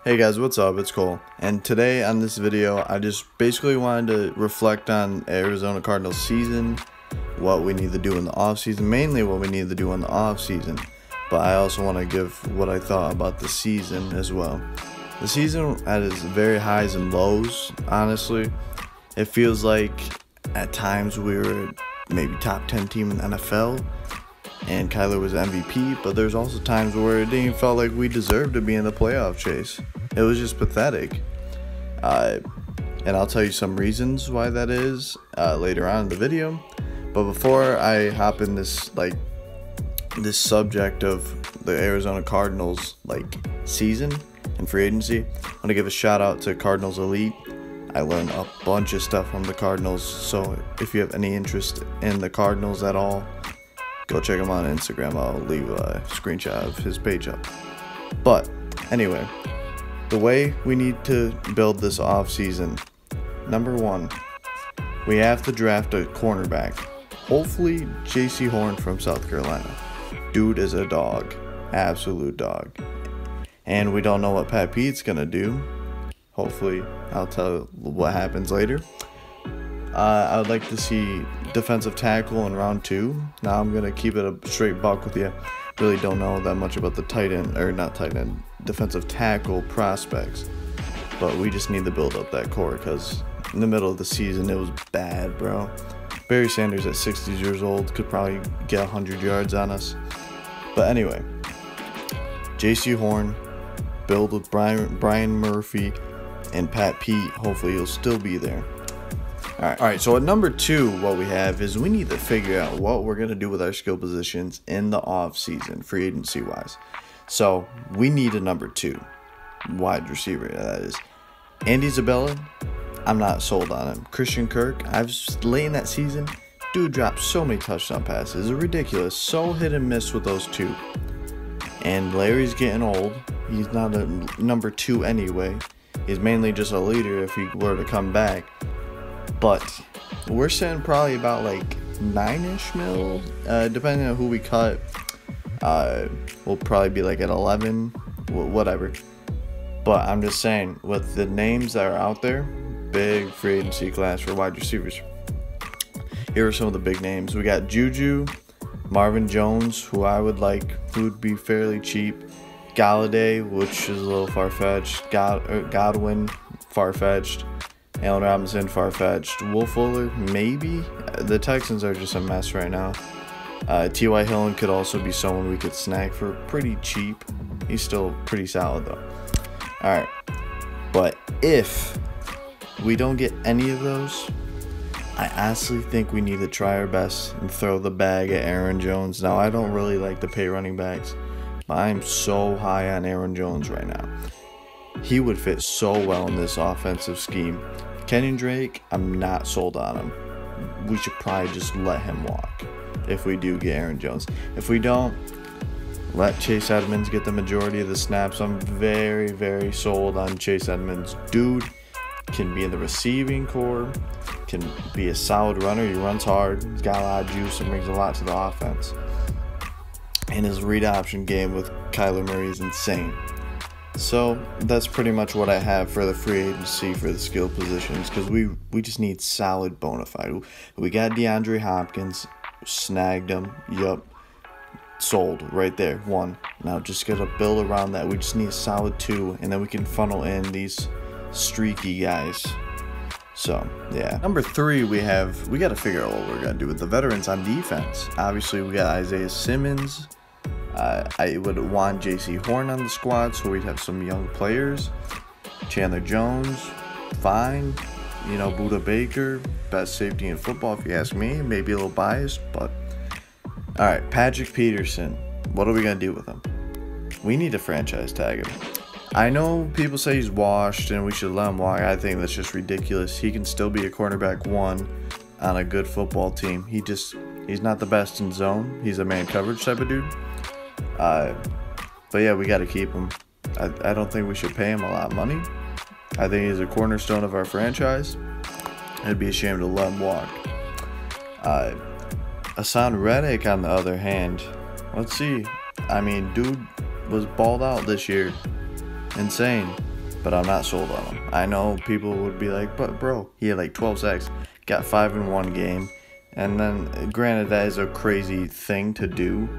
Hey guys, what's up? It's Cole, and today on this video I just basically wanted to reflect on Arizona Cardinals season, what we need to do in the off season, mainly what we need to do in the off season, but I also want to give what I thought about the season as well. The season had its very highs and lows. Honestly, it feels like at times we were maybe top 10 team in the NFL and Kyler was MVP, but there's also times where it didn't feel like we deserved to be in the playoff chase. It was just pathetic. And I'll tell you some reasons why that is later on in the video. But before I hop in this subject of the Arizona Cardinals season and free agency, I want to give a shout out to Cardinals Elite. I learned a bunch of stuff from the Cardinals, so if you have any interest in the Cardinals at all, go check him on Instagram. I'll leave a screenshot of his page up. But anyway, the way we need to build this offseason, number one, we have to draft a cornerback. Hopefully J.C. Horn from South Carolina. Dude is a dog. Absolute dog. And we don't know what Pat Pete's going to do. Hopefully I'll tell what happens later. I would like to see defensive tackle in round 2. Now I'm going to keep it a straight buck with you. Really don't know that much about the defensive tackle prospects. But we just need to build up that core because in the middle of the season it was bad, bro. Barry Sanders at 60 years old could probably get 100 yards on us. But anyway, J.C. Horn, build with Brian Murphy and Pat Pete. Hopefully he'll still be there. Alright, so at number 2, what we have is we need to figure out what we're going to do with our skill positions in the off-season, free agency-wise. So, we need a number 2, wide receiver, that is. Andy Isabella, I'm not sold on him. Christian Kirk, late in that season, dude dropped so many touchdown passes. It's ridiculous. So hit and miss with those two. And Larry's getting old. He's not a number 2 anyway. He's mainly just a leader if he were to come back. But we're sitting probably about 9-ish mil, depending on who we cut. We'll probably be at 11, whatever. But I'm just saying, with the names that are out there, big free agency class for wide receivers. Here are some of the big names. We got Juju, Marvin Jones, who I would like, who would be fairly cheap. Galladay, which is a little far-fetched. Godwin, far-fetched. Allen Robinson, far-fetched. Will Fuller, maybe. The Texans are just a mess right now. T.Y. Hilton could also be someone we could snag for pretty cheap. He's still pretty solid, though. Alright. But if we don't get any of those, I honestly think we need to try our best and throw the bag at Aaron Jones. Now, I don't really like to pay running backs, but I'm so high on Aaron Jones right now. He would fit so well in this offensive scheme. Kenyon Drake, I'm not sold on him. We should probably just let him walk if we do get Aaron Jones. If we don't, let Chase Edmonds get the majority of the snaps. I'm very, very sold on Chase Edmonds. Dude can be in the receiving core, can be a solid runner. He runs hard. He's got a lot of juice and brings a lot to the offense. And his read option game with Kyler Murray is insane. So that's pretty much what I have for the free agency for the skill positions, because we just need solid bona fide. We got DeAndre Hopkins, snagged him, yup, sold right there, 1. Now just gotta build around that. We just need a solid 2, and then we can funnel in these streaky guys. So yeah, number 3, we gotta figure out what we're gonna do with the veterans on defense. Obviously we got Isaiah Simmons. I would want J.C. Horn on the squad, so we'd have some young players. Chandler Jones, fine. Buda Baker, best safety in football if you ask me. Maybe a little biased, but alright, Patrick Peterson. What are we going to do with him? We need to franchise tag him. I know people say he's washed and we should let him walk. I think that's just ridiculous. He can still be a cornerback 1 on a good football team. He's not the best in zone. He's a man coverage type of dude. But yeah, we got to keep him. I don't think we should pay him a lot of money. I think he's a cornerstone of our franchise. It'd be a shame to let him walk. Hassan Reddick, on the other hand, let's see. I mean, dude was balled out this year. Insane. but I'm not sold on him. I know people would be like, but bro, he had like 12 sacks, got 5 in one game. And then, granted, that is a crazy thing to do,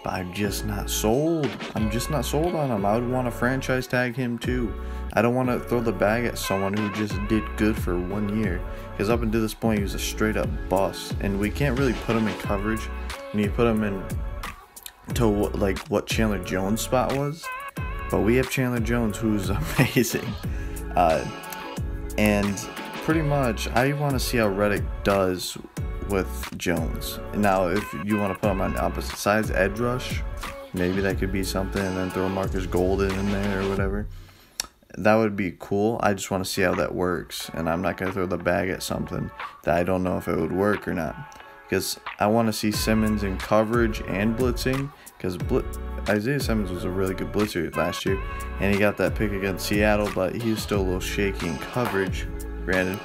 but I'm just not sold. I'm just not sold on him. I would want to franchise tag him too. I don't want to throw the bag at someone who just did good for 1 year. Because up until this point, he was a straight up bust. And we can't really put him in coverage. And you put him in to like what Chandler Jones' spot was. But we have Chandler Jones, who's amazing. And pretty much, I want to see how Reddick does with Jones. Now, if you want to put him on opposite sides, edge rush, maybe that could be something, and then throw Marcus Golden in there or whatever. That would be cool. I just want to see how that works, and I'm not going to throw the bag at something that I don't know if it would work or not, because I want to see Simmons in coverage and blitzing, because Isaiah Simmons was a really good blitzer last year, and he got that pick against Seattle, but he was still a little shaky in coverage, granted.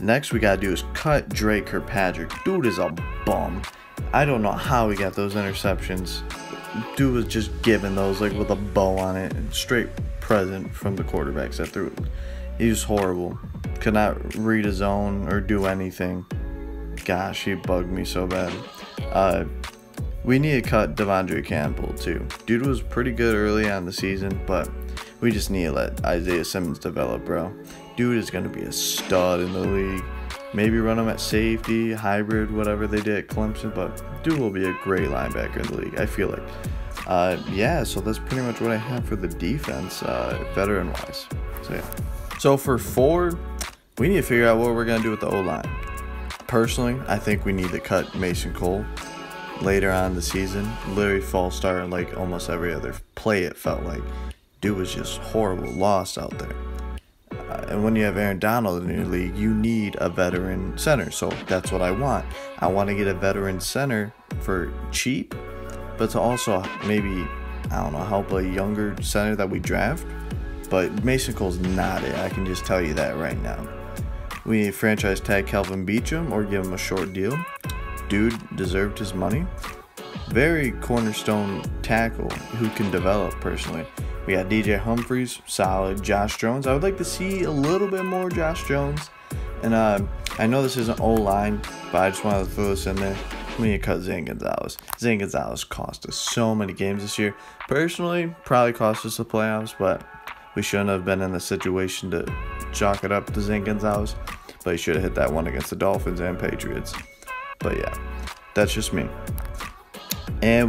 Next we gotta do is cut Drake Kirkpatrick. Dude is a bum. I don't know how he got those interceptions. Dude was just giving those like with a bow on it, and straight present from the quarterbacks that threw it. He was horrible. Could not read his own or do anything. Gosh, he bugged me so bad. We need to cut Devondre Campbell too. Dude was pretty good early on in the season, but we just need to let Isaiah Simmons develop, bro. Dude is going to be a stud in the league. Maybe run him at safety, hybrid, whatever they did at Clemson, but dude will be a great linebacker in the league, I feel like. Yeah, so that's pretty much what I have for the defense, veteran-wise. So, yeah. So, for forward, we need to figure out what we're going to do with the O-line. Personally, I think we need to cut Mason Cole later on in the season. Literally false start in like almost every other play, it felt like. Dude was just horrible, lost out there. And when you have Aaron Donald in your league, you need a veteran center. So that's what I want. I want to get a veteran center for cheap, but to also maybe, I don't know, help a younger center that we draft. But Mason Cole's not it. I can just tell you that right now. We need to franchise tag Kelvin Beachum or give him a short deal. Dude deserved his money. Very cornerstone tackle who can develop personally. We got DJ Humphries, solid. Josh Jones. I would like to see a little bit more Josh Jones. And I know this isn't O-line, but I just wanted to throw this in there. We need to cut Zane Gonzalez. Zane Gonzalez cost us so many games this year. Personally, probably cost us the playoffs, but we shouldn't have been in the situation to chalk it up to Zane Gonzalez. But he should have hit that one against the Dolphins and Patriots. But yeah, that's just me. And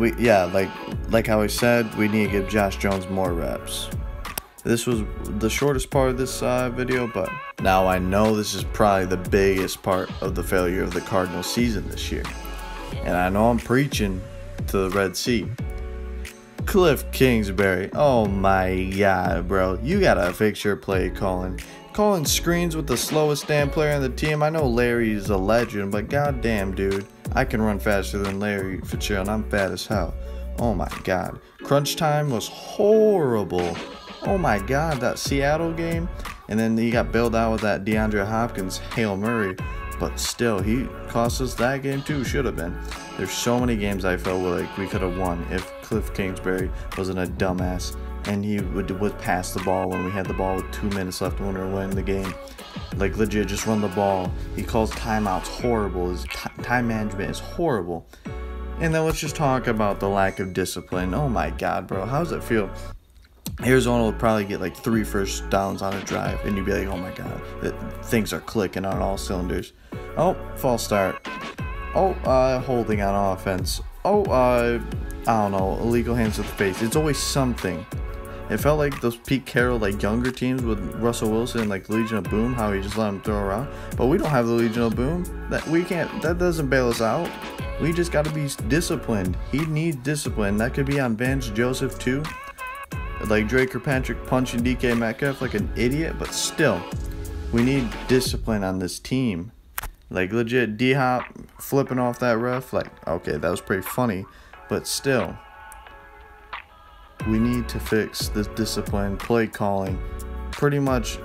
like how I said, we need to give Josh Jones more reps. This was the shortest part of this video, but now I know this is probably the biggest part of the failure of the Cardinals season this year. And I know I'm preaching to the Red Sea. Cliff Kingsbury, oh my god, bro. You gotta fix your play calling. Calling screens with the slowest damn player on the team. I know Larry is a legend, but goddamn, dude. I can run faster than Larry Fitzgerald, and I'm fat as hell. Oh my god. Crunch time was horrible. Oh my god, that Seattle game. And then he got bailed out with that DeAndre Hopkins Hail Murray. But still, he cost us that game too. Should have been. There's so many games I felt like we could have won if Cliff Kingsbury wasn't a dumbass and he would pass the ball when we had the ball with 2 minutes left when we were winning the game. Like, legit, just run the ball. He calls timeouts horrible. His time management is horrible. And then let's just talk about the lack of discipline. Oh my god, bro. How does it feel? Arizona would probably get like 3 first downs on a drive, and you'd be like, oh my god, things are clicking on all cylinders. Oh, false start. Oh, holding on offense. Oh, I don't know, illegal hands to the face. It's always something. It felt like those Pete Carroll, like, younger teams with Russell Wilson and, like, Legion of Boom, how he just let him throw around. But we don't have the Legion of Boom. That doesn't bail us out. We just got to be disciplined. He needs discipline. That could be on Vance Joseph, too. Like, Drake Kirkpatrick punching DK Metcalf like an idiot, but still, we need discipline on this team. Like, legit, D-Hop flipping off that ref, like, okay, that was pretty funny, but still, we need to fix this discipline, play calling. Pretty much,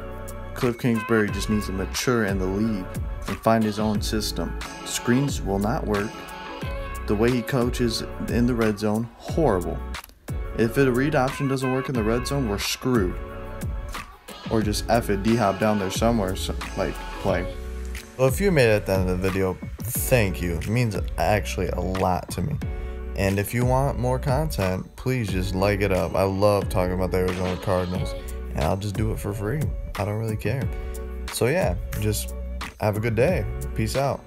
Cliff Kingsbury just needs to mature in the league and find his own system. Screens will not work. The way he coaches in the red zone, horrible. If a read option doesn't work in the red zone, we're screwed. Or just F it, D-hop down there somewhere, like, play. Well, if you made it at the end of the video, thank you. It means actually a lot to me. And if you want more content, please just like it up. I love talking about the Arizona Cardinals, and I'll just do it for free. I don't really care. So yeah, just have a good day. Peace out.